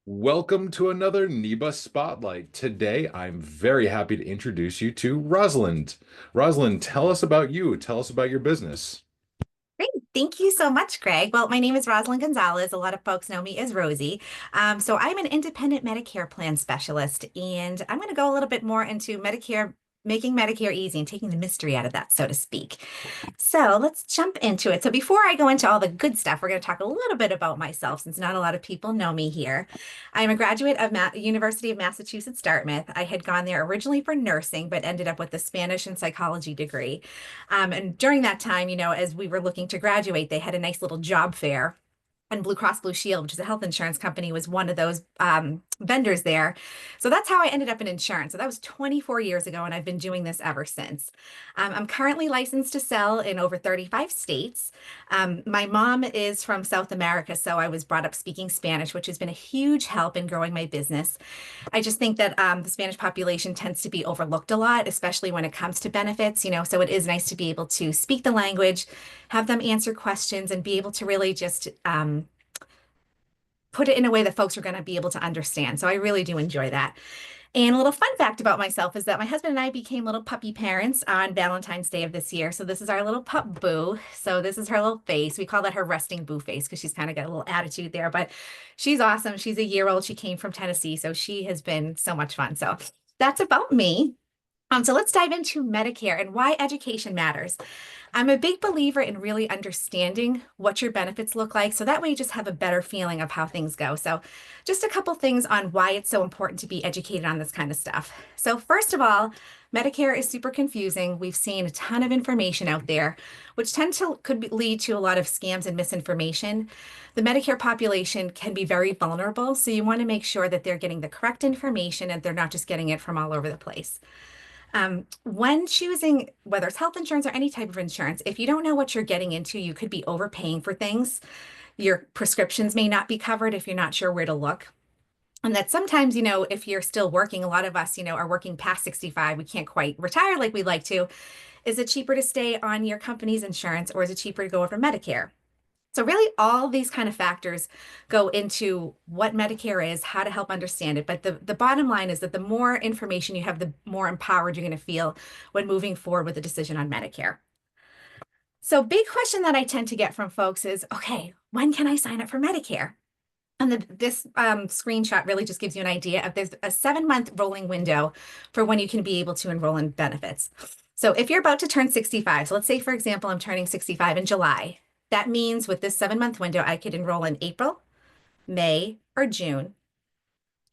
Welcome to another NEBA Spotlight. Today, I'm very happy to introduce you to Rosalind. Rosalind, tell us about you. Tell us about your business. Great. Thank you so much, Greg. Well, my name is Rosalind Gonzalez. A lot of folks know me as Rosie. So I'm an independent Medicare plan specialist, and I'm going to go a little bit more into Medicare, making Medicare easy and taking the mystery out of that, so to speak. So let's jump into it. So before I go into all the good stuff, we're going to talk a little bit about myself, since not a lot of people know me here. I'm a graduate of University of Massachusetts, Dartmouth. I had gone there originally for nursing, but ended up with a Spanish and psychology degree. And during that time, as we were looking to graduate, they had a nice little job fair. And Blue Cross Blue Shield, which is a health insurance company, was one of those vendors there. So that's how I ended up in insurance. So that was 24 years ago, and I've been doing this ever since. I'm currently licensed to sell in over 35 states. My mom is from South America, so I was brought up speaking Spanish, which has been a huge help in growing my business. I just think that the Spanish population tends to be overlooked a lot, especially when it comes to benefits, so it is nice to be able to speak the language, have them answer questions, and be able to really just put it in a way that folks are going to be able to understand. So I really do enjoy that. And a little fun fact about myself is that my husband and I became little puppy parents on Valentine's Day of this year. So this is our little pup Boo. So this is her little face. We call that her resting Boo face because she's kind of got a little attitude there, but she's awesome. She's a year old. She came from Tennessee. So she has been so much fun. So that's about me. So let's dive into Medicare and why education matters. I'm a big believer in really understanding what your benefits look like. So that way you just have a better feeling of how things go. So just a couple things on why it's so important to be educated on this kind of stuff. So first of all, Medicare is super confusing. We've seen a ton of information out there, which could lead to a lot of scams and misinformation. The Medicare population can be very vulnerable. So you want to make sure that they're getting the correct information and they're not just getting it from all over the place. When choosing whether it's health insurance or any type of insurance, if you don't know what you're getting into, you could be overpaying for things. Your prescriptions may not be covered if you're not sure where to look. And that sometimes, if you're still working, a lot of us, are working past 65, we can't quite retire like we'd like to. Is it cheaper to stay on your company's insurance or is it cheaper to go over Medicare? So really all these kind of factors go into what Medicare is, how to help understand it. But the bottom line is that the more information you have, the more empowered you're going to feel when moving forward with a decision on Medicare. So big question that I tend to get from folks is, okay, when can I sign up for Medicare? And this screenshot really just gives you an idea of there's a 7-month rolling window for when you can be able to enroll in benefits. So if you're about to turn 65, so let's say, for example, I'm turning 65 in July. That means with this 7-month window, I could enroll in April, May, or June.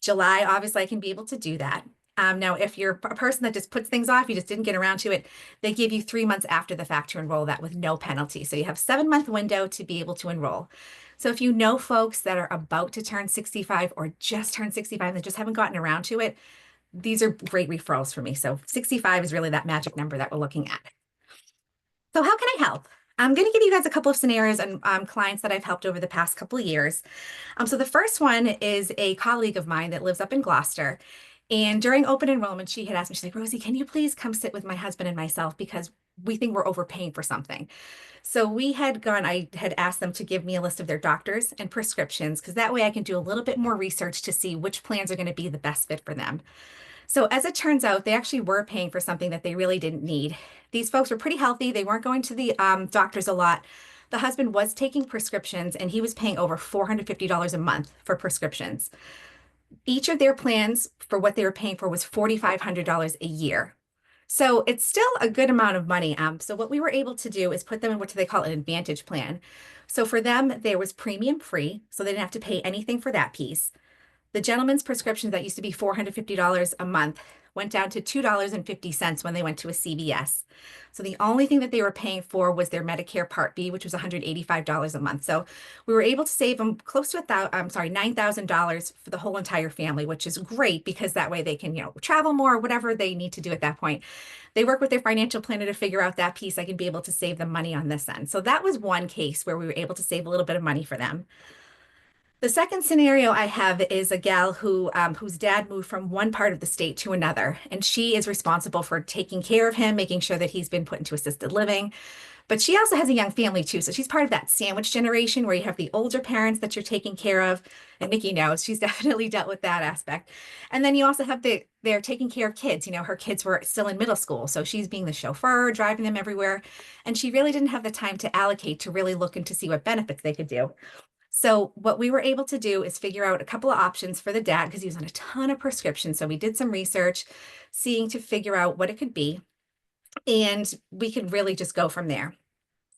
July, obviously, I can be able to do that. Now, if you're a person that just puts things off, you just didn't get around to it, they give you 3 months after the fact to enroll that with no penalty. So you have 7-month window to be able to enroll. So if you know folks that are about to turn 65 or just turned 65 and just haven't gotten around to it, these are great referrals for me. So 65 is really that magic number that we're looking at. So how can I help? I'm going to give you guys a couple of scenarios and clients that I've helped over the past couple of years. So the first one is a colleague of mine that lives up in Gloucester. And during open enrollment, she had asked me, she's like, Rosie, can you please come sit with my husband and myself because we think we're overpaying for something. So I had asked them to give me a list of their doctors and prescriptions because that way I can do a little bit more research to see which plans are going to be the best fit for them. So as it turns out, they actually were paying for something that they really didn't need. These folks were pretty healthy. They weren't going to the doctors a lot. The husband was taking prescriptions and he was paying over $450 a month for prescriptions. Each of their plans for what they were paying for was $4,500 a year. So it's still a good amount of money. So what we were able to do is put them in what they call an advantage plan. So for them, there was premium free, so they didn't have to pay anything for that piece. The gentleman's prescription that used to be $450 a month went down to $2.50 when they went to a CVS. So the only thing that they were paying for was their Medicare Part B, which was $185 a month. So we were able to save them close to $9,000 for the whole entire family, which is great because that way they can, travel more, whatever they need to do at that point. They work with their financial planner to figure out that piece. I can be able to save them money on this end. So that was one case where we were able to save a little bit of money for them. The second scenario I have is a gal whose dad moved from one part of the state to another, and she is responsible for taking care of him, making sure that he's been put into assisted living. But she also has a young family too. So she's part of that sandwich generation where you have the older parents that you're taking care of. And Nikki knows she's definitely dealt with that aspect. And then you also have they're taking care of kids. Her kids were still in middle school. So she's being the chauffeur, driving them everywhere. And she really didn't have the time to allocate to really look into see what benefits they could do. So what we were able to do is figure out a couple of options for the dad because he was on a ton of prescriptions. So we did some research, seeing to figure out what it could be, and we could really just go from there.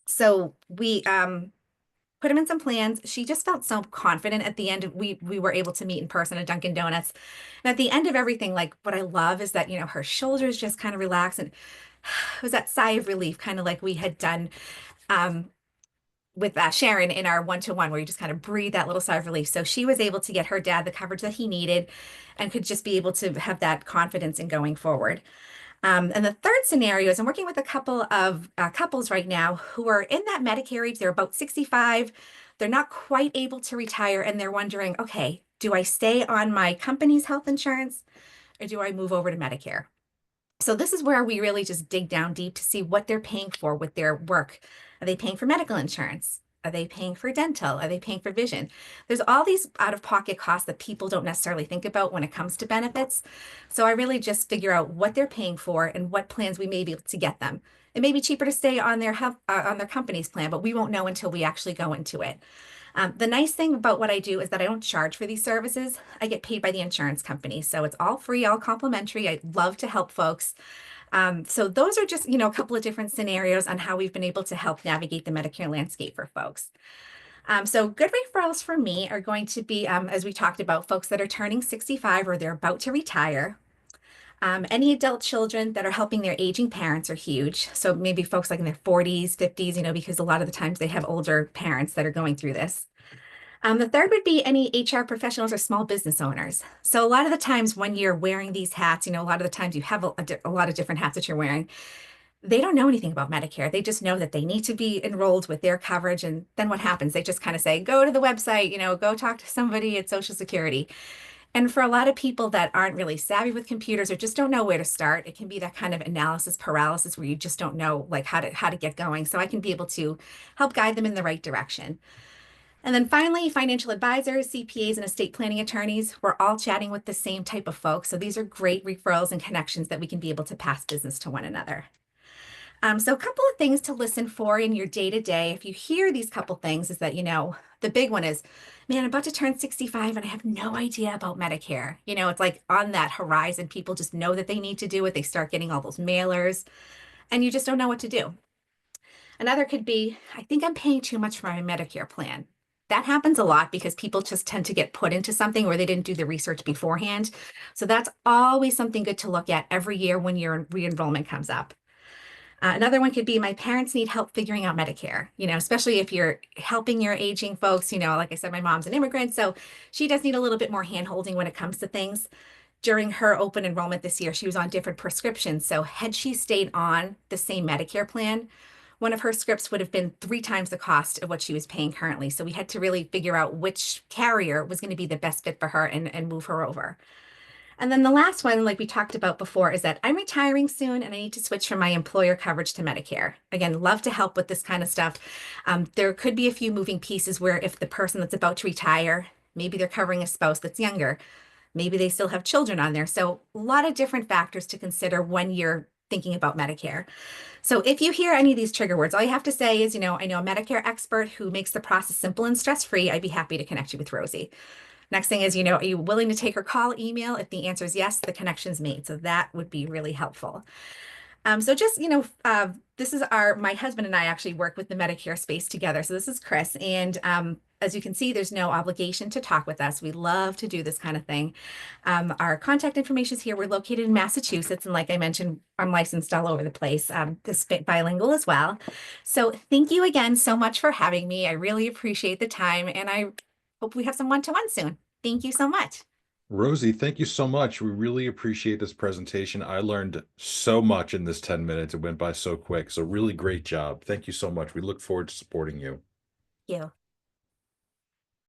So we put him in some plans. She just felt so confident at the end. We were able to meet in person at Dunkin' Donuts. And at the end of everything, like what I love is that, her shoulders just kind of relax, and it was that sigh of relief, kind of like we had done um, with Sharon in our one-to-one, where you just kind of breathe that little sigh of relief. So she was able to get her dad the coverage that he needed and could just be able to have that confidence in going forward. And the third scenario is I'm working with a couple of couples right now who are in that Medicare age. They're about 65. They're not quite able to retire, and they're wondering, okay, do I stay on my company's health insurance or do I move over to Medicare? So this is where we really just dig down deep to see what they're paying for with their work. Are they paying for medical insurance? Are they paying for dental? Are they paying for vision? There's all these out-of-pocket costs that people don't necessarily think about when it comes to benefits. So I really just figure out what they're paying for and what plans we may be able to get them. It may be cheaper to stay on their health, on their company's plan, but we won't know until we actually go into it. The nice thing about what I do is that I don't charge for these services. I get paid by the insurance company. So it's all free, all complimentary. I love to help folks. So those are just, a couple of different scenarios on how we've been able to help navigate the Medicare landscape for folks. So good referrals for me are going to be, as we talked about, folks that are turning 65 or they're about to retire. Any adult children that are helping their aging parents are huge. So maybe folks like in their 40s, 50s, because a lot of the times they have older parents that are going through this. The third would be any HR professionals or small business owners. So a lot of the times when you're wearing these hats, a lot of the times you have a lot of different hats that you're wearing. They don't know anything about Medicare. They just know that they need to be enrolled with their coverage. And then what happens? They just kind of say, go to the website, go talk to somebody at Social Security. And for a lot of people that aren't really savvy with computers or just don't know where to start, it can be that kind of analysis paralysis where you just don't know like how to get going. So I can be able to help guide them in the right direction. And then finally, financial advisors, CPAs, and estate planning attorneys, we're all chatting with the same type of folks. So these are great referrals and connections that we can be able to pass business to one another. So a couple of things to listen for in your day-to-day. If you hear these couple things is that, the big one is, man, I'm about to turn 65 and I have no idea about Medicare. It's like on that horizon, people just know that they need to do it. They start getting all those mailers and you just don't know what to do. Another could be, I think I'm paying too much for my Medicare plan. That happens a lot because people just tend to get put into something where they didn't do the research beforehand. So that's always something good to look at every year when your re-enrollment comes up. Another one could be my parents need help figuring out Medicare, especially if you're helping your aging folks. Like I said, my mom's an immigrant, so she does need a little bit more hand-holding when it comes to things. During her open enrollment this year, she was on different prescriptions. So had she stayed on the same Medicare plan, one of her scripts would have been 3 times the cost of what she was paying currently. So we had to really figure out which carrier was going to be the best fit for her and move her over. And then the last one, like we talked about before, is that I'm retiring soon and I need to switch from my employer coverage to Medicare. Again, love to help with this kind of stuff. There could be a few moving pieces where if the person that's about to retire, maybe they're covering a spouse that's younger, maybe they still have children on there. So a lot of different factors to consider when you're thinking about Medicare. So if you hear any of these trigger words, all you have to say is, I know a Medicare expert who makes the process simple and stress-free. I'd be happy to connect you with Rosie. Next thing is, are you willing to take her call, email? If the answer is yes, the connection's made. So that would be really helpful. So just, this is my husband and I actually work with the Medicare space together. So this is Chris. And as you can see, there's no obligation to talk with us. We love to do this kind of thing. Our contact information is here. We're located in Massachusetts. And like I mentioned, I'm licensed all over the place, this bilingual as well. So thank you again so much for having me. I really appreciate the time. And I hope we have some one-to-one soon. Thank you so much. Rosie, thank you so much. We really appreciate this presentation. I learned so much in this 10 minutes. It went by so quick. So really great job. Thank you so much. We look forward to supporting you. Thank you.